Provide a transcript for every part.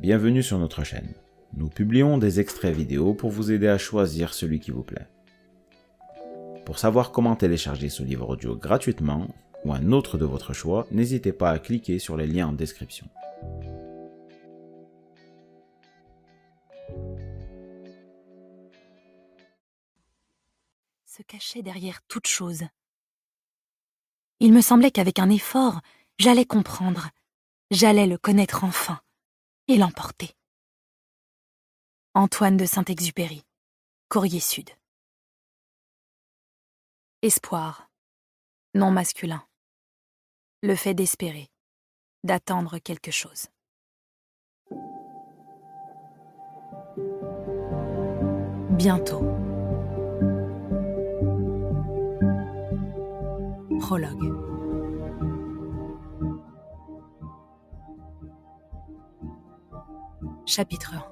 bienvenue sur notre chaîne. Nous publions des extraits vidéo pour vous aider à choisir celui qui vous plaît. Pour savoir comment télécharger ce livre audio gratuitement, ou un autre de votre choix, n'hésitez pas à cliquer sur les liens en description. Se cachait derrière toute chose. Il me semblait qu'avec un effort, j'allais comprendre, j'allais le connaître enfin, et l'emporter. Antoine de Saint-Exupéry, Courrier Sud. Espoir, nom masculin. Le fait d'espérer, d'attendre quelque chose. Bientôt. Prologue. Chapitre 1.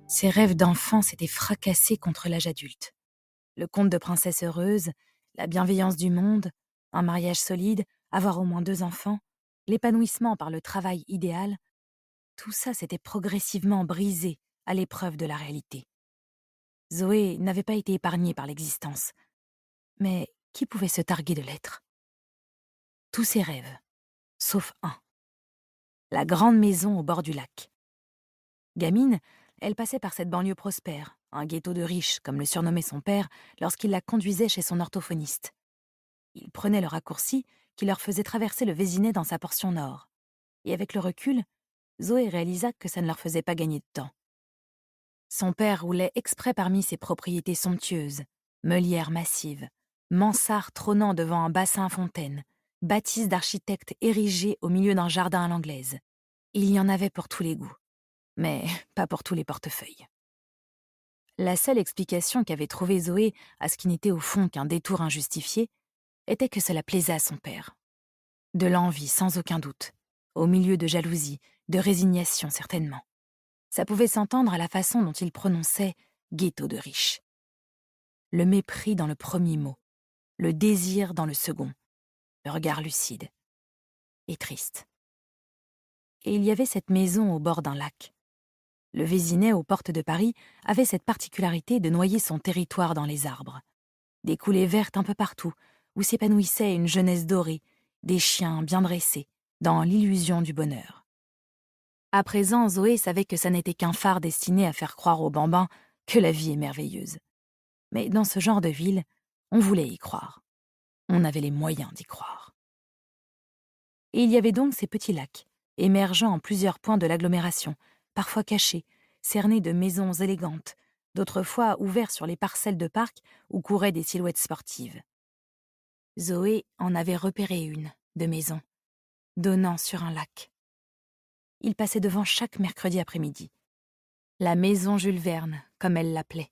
Ses rêves d'enfant s'étaient fracassés contre l'âge adulte. Le conte de princesse heureuse, la bienveillance du monde, un mariage solide, avoir au moins 2 enfants, l'épanouissement par le travail idéal, tout ça s'était progressivement brisé à l'épreuve de la réalité. Zoé n'avait pas été épargnée par l'existence. Mais qui pouvait se targuer de l'être? Tous ses rêves, sauf un. La grande maison au bord du lac. Gamine, elle passait par cette banlieue prospère, un ghetto de riches, comme le surnommait son père, lorsqu'il la conduisait chez son orthophoniste. Il prenait le raccourci qui leur faisait traverser le Vésinet dans sa portion nord. Et avec le recul, Zoé réalisa que ça ne leur faisait pas gagner de temps. Son père roulait exprès parmi ses propriétés somptueuses, meulières massives, mansards trônant devant un bassin à fontaine, bâtisses d'architectes érigées au milieu d'un jardin à l'anglaise. Il y en avait pour tous les goûts, mais pas pour tous les portefeuilles. La seule explication qu'avait trouvée Zoé à ce qui n'était au fond qu'un détour injustifié était que cela plaisait à son père. De l'envie, sans aucun doute, au milieu de jalousie, de résignation certainement. Ça pouvait s'entendre à la façon dont il prononçait « ghetto de riches ». Le mépris dans le premier mot, le désir dans le second, le regard lucide et triste. Et il y avait cette maison au bord d'un lac. Le Vésinet, aux portes de Paris, avait cette particularité de noyer son territoire dans les arbres. Des coulées vertes un peu partout, où s'épanouissait une jeunesse dorée, des chiens bien dressés, dans l'illusion du bonheur. À présent, Zoé savait que ça n'était qu'un phare destiné à faire croire aux bambins que la vie est merveilleuse. Mais dans ce genre de ville, on voulait y croire. On avait les moyens d'y croire. Et il y avait donc ces petits lacs, émergeant en plusieurs points de l'agglomération, parfois cachés, cernés de maisons élégantes, d'autres fois ouverts sur les parcelles de parc où couraient des silhouettes sportives. Zoé en avait repéré une, de maison, donnant sur un lac. Il passait devant chaque mercredi après-midi. La maison Jules Verne, comme elle l'appelait,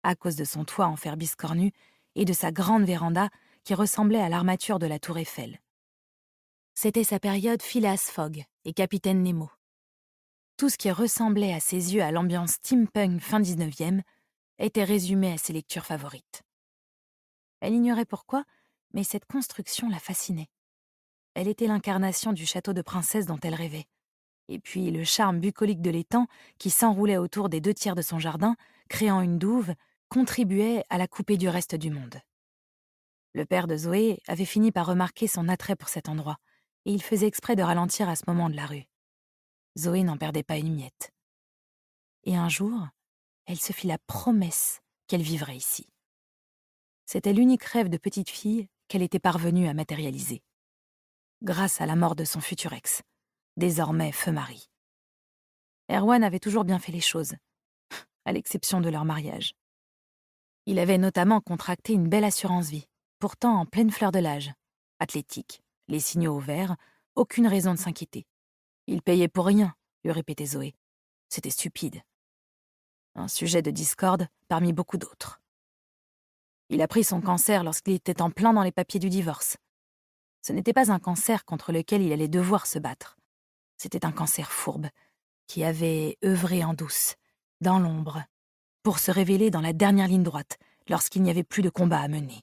à cause de son toit en fer biscornu et de sa grande véranda qui ressemblait à l'armature de la tour Eiffel. C'était sa période Phileas Fogg et Capitaine Nemo. Tout ce qui ressemblait à ses yeux à l'ambiance steampunk fin 19e était résumé à ses lectures favorites. Elle ignorait pourquoi, mais cette construction la fascinait. Elle était l'incarnation du château de princesse dont elle rêvait. Et puis le charme bucolique de l'étang, qui s'enroulait autour des 2/3 de son jardin, créant une douve, contribuait à la couper du reste du monde. Le père de Zoé avait fini par remarquer son attrait pour cet endroit, et il faisait exprès de ralentir à ce moment de la rue. Zoé n'en perdait pas une miette. Et un jour, elle se fit la promesse qu'elle vivrait ici. C'était l'unique rêve de petite fille qu'elle était parvenue à matérialiser. Grâce à la mort de son futur ex, désormais feu mari. Erwan avait toujours bien fait les choses, à l'exception de leur mariage. Il avait notamment contracté une belle assurance vie, pourtant en pleine fleur de l'âge. Athlétique, les signaux au vert, aucune raison de s'inquiéter. Il payait pour rien, lui répétait Zoé. C'était stupide. Un sujet de discorde parmi beaucoup d'autres. Il a pris son cancer lorsqu'il était en plein dans les papiers du divorce. Ce n'était pas un cancer contre lequel il allait devoir se battre. C'était un cancer fourbe, qui avait œuvré en douce, dans l'ombre, pour se révéler dans la dernière ligne droite, lorsqu'il n'y avait plus de combat à mener.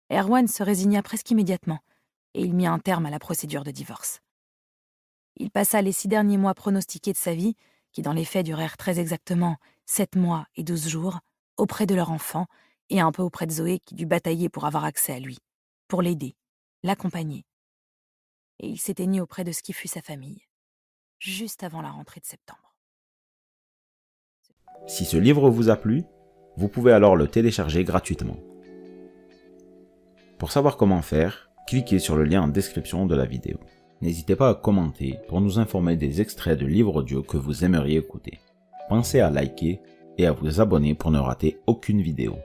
Erwan se résigna presque immédiatement, et il mit un terme à la procédure de divorce. Il passa les 6 derniers mois pronostiqués de sa vie, qui dans les faits durèrent très exactement 7 mois et 12 jours, auprès de leur enfant et un peu auprès de Zoé qui dut batailler pour avoir accès à lui, pour l'aider, l'accompagner. Et il s'éteignit auprès de ce qui fut sa famille, juste avant la rentrée de septembre. Si ce livre vous a plu, vous pouvez alors le télécharger gratuitement. Pour savoir comment faire, cliquez sur le lien en description de la vidéo. N'hésitez pas à commenter pour nous informer des extraits de livres audio que vous aimeriez écouter. Pensez à liker et à vous abonner pour ne rater aucune vidéo.